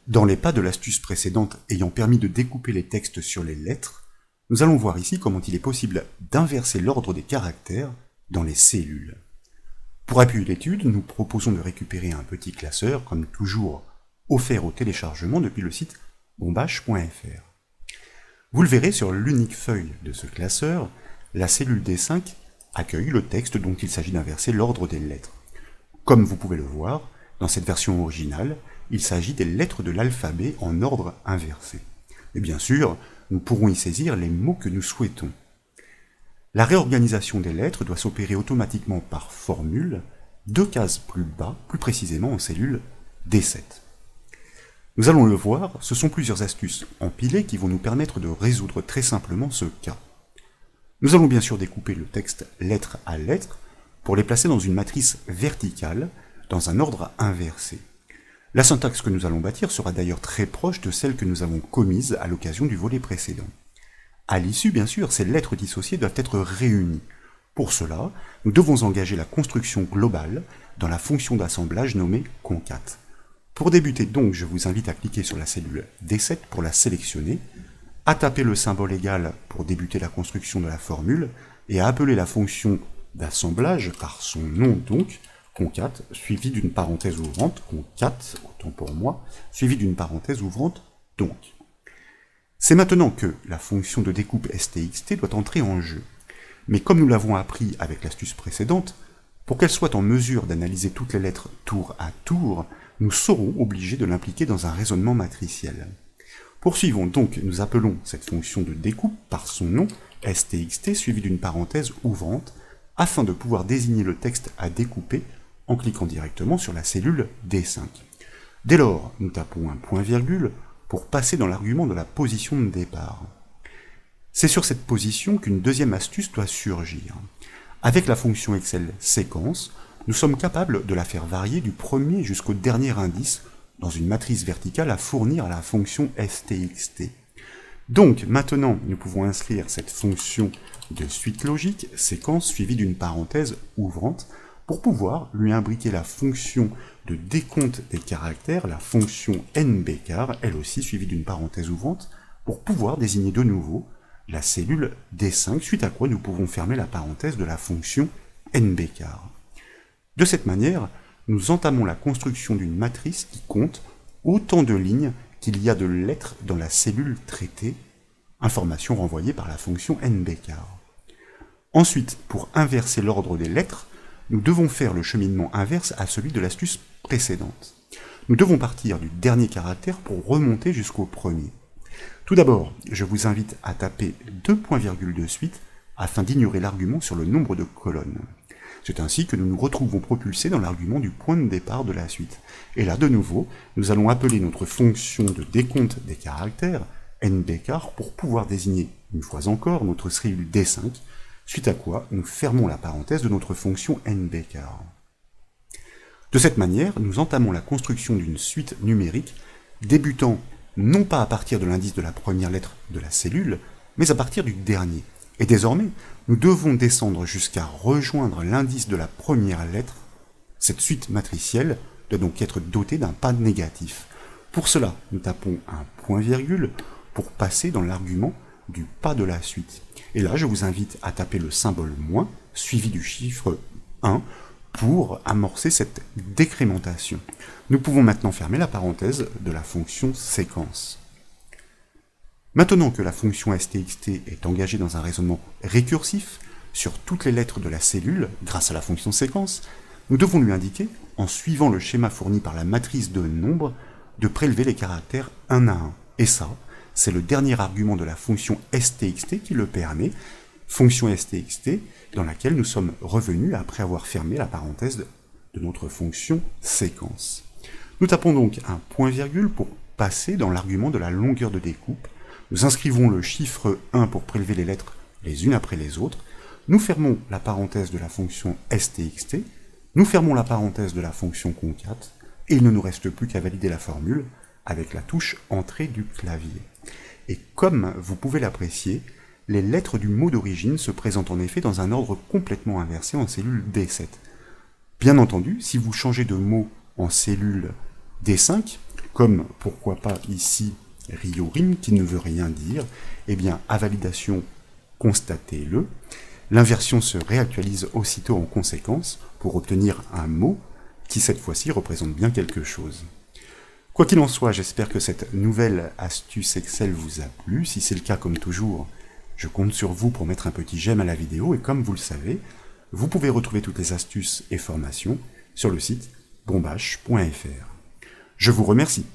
Dans les pas de l'astuce précédente ayant permis de découper les textes sur les lettres, nous allons voir ici comment il est possible d'inverser l'ordre des caractères dans les cellules. Pour appuyer l'étude, nous proposons de récupérer un petit classeur, comme toujours offert au téléchargement depuis le site bombache.fr. Vous le verrez sur l'unique feuille de ce classeur, la cellule D5 accueille le texte dont il s'agit d'inverser l'ordre des lettres. Comme vous pouvez le voir, dans cette version originale, il s'agit des lettres de l'alphabet en ordre inversé. Et bien sûr, nous pourrons y saisir les mots que nous souhaitons. La réorganisation des lettres doit s'opérer automatiquement par formule, 2 cases plus bas, plus précisément en cellule D7. Nous allons le voir, ce sont plusieurs astuces empilées qui vont nous permettre de résoudre très simplement ce cas. Nous allons bien sûr découper le texte lettre à lettre pour les placer dans une matrice verticale, dans un ordre inversé. La syntaxe que nous allons bâtir sera d'ailleurs très proche de celle que nous avons commise à l'occasion du volet précédent. À l'issue, bien sûr, ces lettres dissociées doivent être réunies. Pour cela, nous devons engager la construction globale dans la fonction d'assemblage nommée concat. Pour débuter donc, je vous invite à cliquer sur la cellule D7 pour la sélectionner, à taper le symbole égal pour débuter la construction de la formule, et à appeler la fonction d'assemblage par son nom donc, concat, suivi d'une parenthèse ouvrante, concat, autant pour moi, suivi d'une parenthèse ouvrante, donc. C'est maintenant que la fonction de découpe stxt doit entrer en jeu. Mais comme nous l'avons appris avec l'astuce précédente, pour qu'elle soit en mesure d'analyser toutes les lettres tour à tour, nous serons obligés de l'impliquer dans un raisonnement matriciel. Poursuivons donc, nous appelons cette fonction de découpe par son nom, stxt, suivi d'une parenthèse ouvrante, afin de pouvoir désigner le texte à découper en cliquant directement sur la cellule D5. Dès lors, nous tapons un point-virgule pour passer dans l'argument de la position de départ. C'est sur cette position qu'une deuxième astuce doit surgir. Avec la fonction Excel séquence, nous sommes capables de la faire varier du premier jusqu'au dernier indice dans une matrice verticale à fournir à la fonction stxt. Donc, maintenant, nous pouvons inscrire cette fonction de suite logique, séquence suivie d'une parenthèse ouvrante, pour pouvoir lui imbriquer la fonction de décompte des caractères, la fonction nbcar, elle aussi suivie d'une parenthèse ouvrante, pour pouvoir désigner de nouveau la cellule D5, suite à quoi nous pouvons fermer la parenthèse de la fonction nbcar. De cette manière, nous entamons la construction d'une matrice qui compte autant de lignes qu'il y a de lettres dans la cellule traitée, information renvoyée par la fonction nbcar. Ensuite, pour inverser l'ordre des lettres, nous devons faire le cheminement inverse à celui de l'astuce précédente. Nous devons partir du dernier caractère pour remonter jusqu'au premier. Tout d'abord, je vous invite à taper 2 points-virgules de suite afin d'ignorer l'argument sur le nombre de colonnes. C'est ainsi que nous nous retrouvons propulsés dans l'argument du point de départ de la suite. Et là, de nouveau, nous allons appeler notre fonction de décompte des caractères, nbcar, pour pouvoir désigner, une fois encore, notre cellule D5, suite à quoi nous fermons la parenthèse de notre fonction nbcar. De cette manière, nous entamons la construction d'une suite numérique débutant non pas à partir de l'indice de la première lettre de la cellule, mais à partir du dernier. Et désormais, nous devons descendre jusqu'à rejoindre l'indice de la première lettre. Cette suite matricielle doit donc être dotée d'un pas négatif. Pour cela, nous tapons un point-virgule pour passer dans l'argument du pas de la suite. Et là, je vous invite à taper le symbole moins, suivi du chiffre 1, pour amorcer cette décrémentation. Nous pouvons maintenant fermer la parenthèse de la fonction séquence. Maintenant que la fonction stxt est engagée dans un raisonnement récursif sur toutes les lettres de la cellule, grâce à la fonction séquence, nous devons lui indiquer, en suivant le schéma fourni par la matrice de nombres, de prélever les caractères un à un. Et ça, c'est le dernier argument de la fonction stxt qui le permet, fonction stxt dans laquelle nous sommes revenus après avoir fermé la parenthèse de notre fonction séquence. Nous tapons donc un point-virgule pour passer dans l'argument de la longueur de découpe. Nous inscrivons le chiffre 1 pour prélever les lettres les unes après les autres. Nous fermons la parenthèse de la fonction stxt. Nous fermons la parenthèse de la fonction concat. Et il ne nous reste plus qu'à valider la formule avec la touche entrée du clavier. Et comme vous pouvez l'apprécier, les lettres du mot d'origine se présentent en effet dans un ordre complètement inversé en cellule D7. Bien entendu, si vous changez de mot en cellule D5, comme pourquoi pas ici Ryorin qui ne veut rien dire, eh bien à validation, constatez-le. L'inversion se réactualise aussitôt en conséquence pour obtenir un mot qui cette fois-ci représente bien quelque chose. Quoi qu'il en soit, j'espère que cette nouvelle astuce Excel vous a plu. Si c'est le cas, comme toujours, je compte sur vous pour mettre un petit j'aime à la vidéo et comme vous le savez, vous pouvez retrouver toutes les astuces et formations sur le site bombache.fr. Je vous remercie.